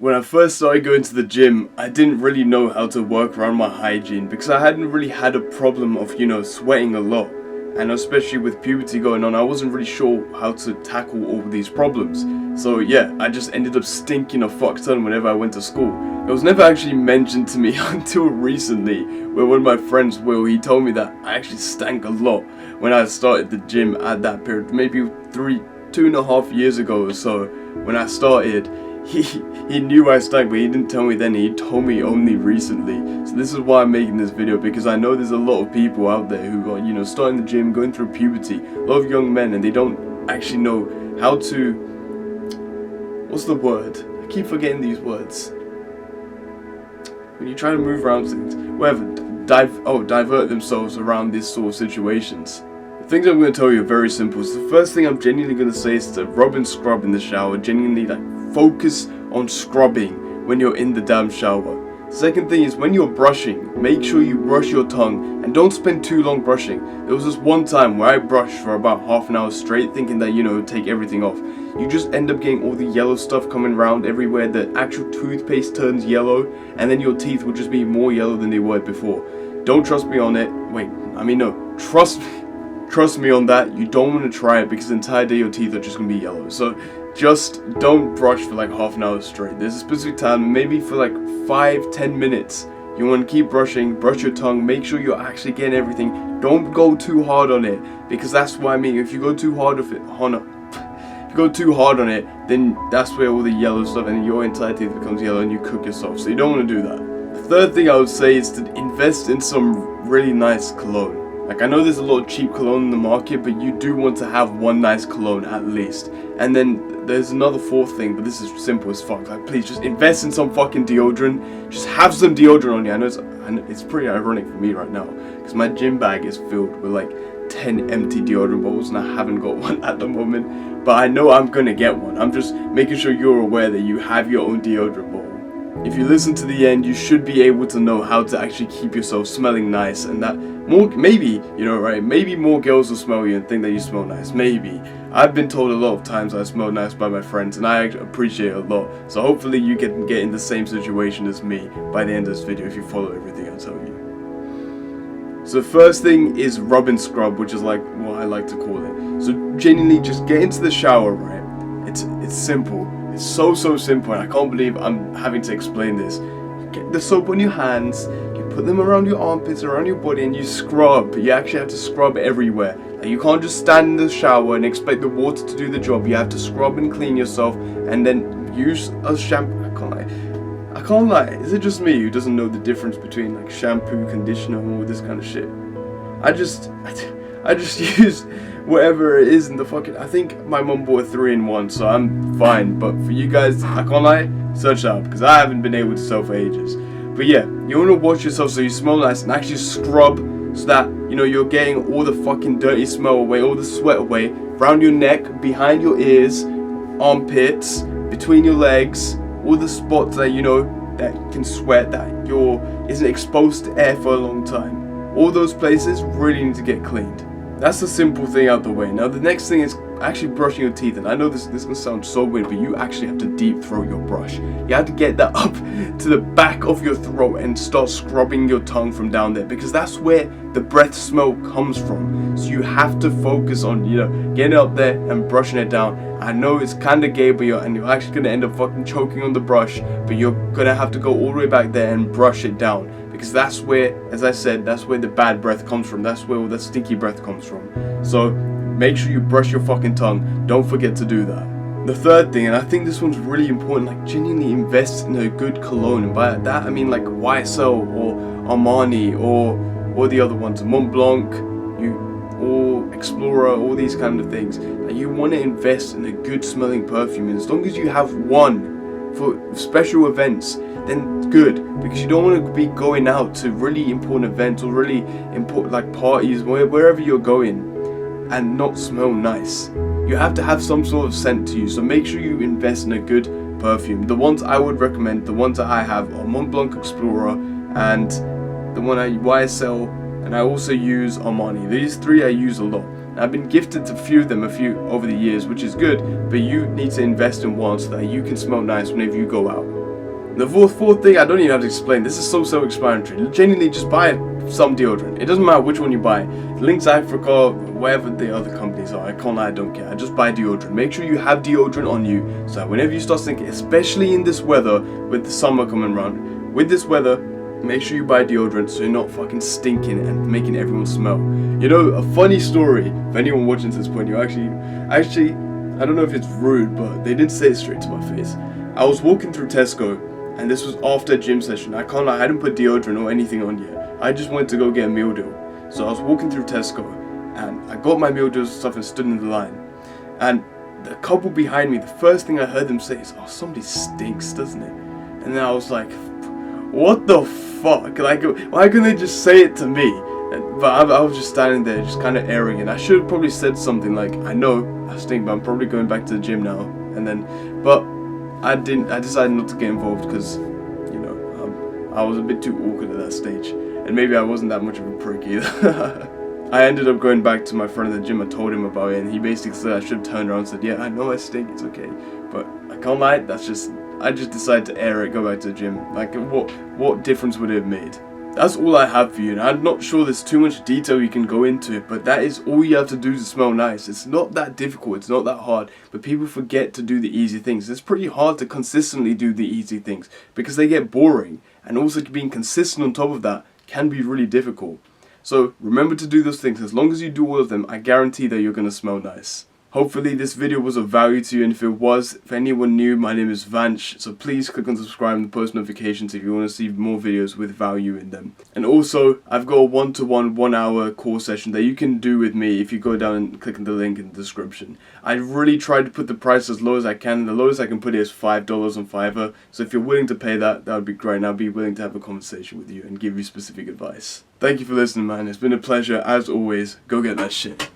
When I first started going to the gym, I didn't really know how to work around my hygiene because I hadn't really had a problem of, sweating a lot. And especially with puberty going on, I wasn't really sure how to tackle all these problems. So yeah, I just ended up stinking a fuck ton whenever I went to school. It was never actually mentioned to me until recently, where one of my friends, Will, he told me that I actually stank a lot when I started the gym at that period, maybe 2.5 years ago or so. When I started, he knew I stank, but he didn't tell me then. He told me only recently. So this is why I'm making this video, because I know there's a lot of people out there who are, starting the gym, going through puberty, a lot of young men, and they don't actually know how to, what's the word? I keep forgetting these words. When you try to move around things, whatever, divert themselves around these sort of situations. The things I'm going to tell you are very simple. So the first thing I'm genuinely going to say is to rub and scrub in the shower. Genuinely, focus on scrubbing when you're in the damn shower. Second thing is, when you're brushing, make sure you brush your tongue and don't spend too long brushing. There was this one time where I brushed for about half an hour straight, thinking that, take everything off. You just end up getting all the yellow stuff coming around everywhere. The actual toothpaste turns yellow, and then your teeth will just be more yellow than they were before. Don't trust me on it. Trust me on that. You don't want to try it because the entire day your teeth are just going to be yellow. So just don't brush for like half an hour straight. There's a specific time, maybe for like 5-10 minutes. You want to keep brushing, brush your tongue, make sure you're actually getting everything. Don't go too hard on it, because that's what I mean. If you go too hard on it, then that's where all the yellow stuff and your entire teeth becomes yellow and you cook yourself. So you don't want to do that. The third thing I would say is to invest in some really nice cologne. I know there's a lot of cheap cologne in the market, but you do want to have one nice cologne at least. And then there's another fourth thing, but this is simple as fuck. Please just invest in some fucking deodorant. Just have some deodorant on you. I know it's pretty ironic for me right now, because my gym bag is filled with 10 empty deodorant bottles, and I haven't got one at the moment. But I know I'm gonna get one. I'm just making sure you're aware that you have your own deodorant bottle. If you listen to the end, you should be able to know how to actually keep yourself smelling nice, and that maybe more girls will smell you and think that you smell nice. Maybe. I've been told a lot of times I smell nice by my friends, and I appreciate it a lot. So hopefully you can get in the same situation as me by the end of this video if you follow everything I tell you. So the first thing is rub and scrub, which is what I like to call it. So genuinely just get into the shower, right? It's simple. It's so simple, and I can't believe I'm having to explain this. You get the soap on your hands, you put them around your armpits, around your body, and you scrub. You actually have to scrub everywhere. You can't just stand in the shower and expect the water to do the job. You have to scrub and clean yourself, and then use a shampoo. I can't lie. Is it just me who doesn't know the difference between shampoo, conditioner, and all this kind of shit? I just use whatever it is in the fucking. I think my mum bought a 3-in-1, so I'm fine. But for you guys, I can't lie, search out, because I haven't been able to tell for ages. But yeah, you want to wash yourself so you smell nice, and actually scrub so that you're getting all the fucking dirty smell away, all the sweat away, around your neck, behind your ears, armpits, between your legs, all the spots that that can sweat, that isn't exposed to air for a long time. All those places really need to get cleaned. That's the simple thing out the way. Now the next thing is actually brushing your teeth. And I know this is going to sound so weird, but you actually have to deep throat your brush. You have to get that up to the back of your throat and start scrubbing your tongue from down there, because that's where the breath smell comes from. So you have to focus on, getting it up there and brushing it down. I know it's kind of gay, but you're actually going to end up fucking choking on the brush, but you're going to have to go all the way back there and brush it down. Because that's where, as I said, that's where the bad breath comes from. That's where all the stinky breath comes from. So make sure you brush your fucking tongue. Don't forget to do that. The third thing, and I think this one's really important, genuinely invest in a good cologne. And by that I mean YSL or Armani or the other ones, Mont Blanc, or Explorer, all these kind of things. You want to invest in a good smelling perfume. And as long as you have one for special events, then good, because you don't want to be going out to really important events or really important parties, wherever you're going, and not smell nice. You have to have some sort of scent to you, so make sure you invest in a good perfume. The ones I would recommend, the ones that I have, are Mont Blanc Explorer and the one YSL, and I also use Armani. These three I use a lot. I've been gifted a few of them over the years, which is good, but you need to invest in one so that you can smell nice whenever you go out. The fourth thing, I don't even have to explain. This is so self-explanatory. Genuinely, just buy some deodorant. It doesn't matter which one you buy. Lynx Africa, wherever the other companies are, I can't lie, I don't care. I just buy deodorant. Make sure you have deodorant on you, so that whenever you start stinking, especially in this weather, with the summer coming around, with this weather, make sure you buy deodorant so you're not fucking stinking and making everyone smell. You know, a funny story, if anyone watching to this point, you actually, I don't know if it's rude, but they didn't say it straight to my face. I was walking through Tesco, and this was after a gym session. I can't lie, I hadn't put deodorant or anything on yet. I just went to go get a meal deal. So I was walking through Tesco, and I got my meal deals and stuff and stood in the line. And the couple behind me, the first thing I heard them say is, "Oh, somebody stinks, doesn't it?" And then I was like, what the fuck? Like, why couldn't they just say it to me? But I was just standing there, just kind of airing it. I should have probably said something like, "I know I stink, but I'm probably going back to the gym now." And then, but I didn't. I decided not to get involved because, you know, I was a bit too awkward at that stage, and maybe I wasn't that much of a prick either. I ended up going back to my friend at the gym. I told him about it, and he basically said I should have turned around and said, "Yeah, I know I stink. It's okay." But I can't lie. I just decided to air it, go back to the gym. Like, what difference would it have made? That's all I have for you, and I'm not sure there's too much detail you can go into it, but that is all you have to do to smell nice. It's not that difficult, it's not that hard, but people forget to do the easy things. It's pretty hard to consistently do the easy things, because they get boring, and also being consistent on top of that can be really difficult. So remember to do those things. As long as you do all of them, I guarantee that you're going to smell nice. Hopefully this video was of value to you, and if it was, for anyone new, my name is Vanch, so please click on subscribe and post notifications if you want to see more videos with value in them. And also, I've got a 1-to-1 1-hour course session that you can do with me if you go down and click on the link in the description. I really tried to put the price as low as I can, and the lowest I can put it is $5 on Fiverr, so if you're willing to pay that, that would be great, and I'll be willing to have a conversation with you and give you specific advice. Thank you for listening, man. It's been a pleasure, as always. Go get that shit.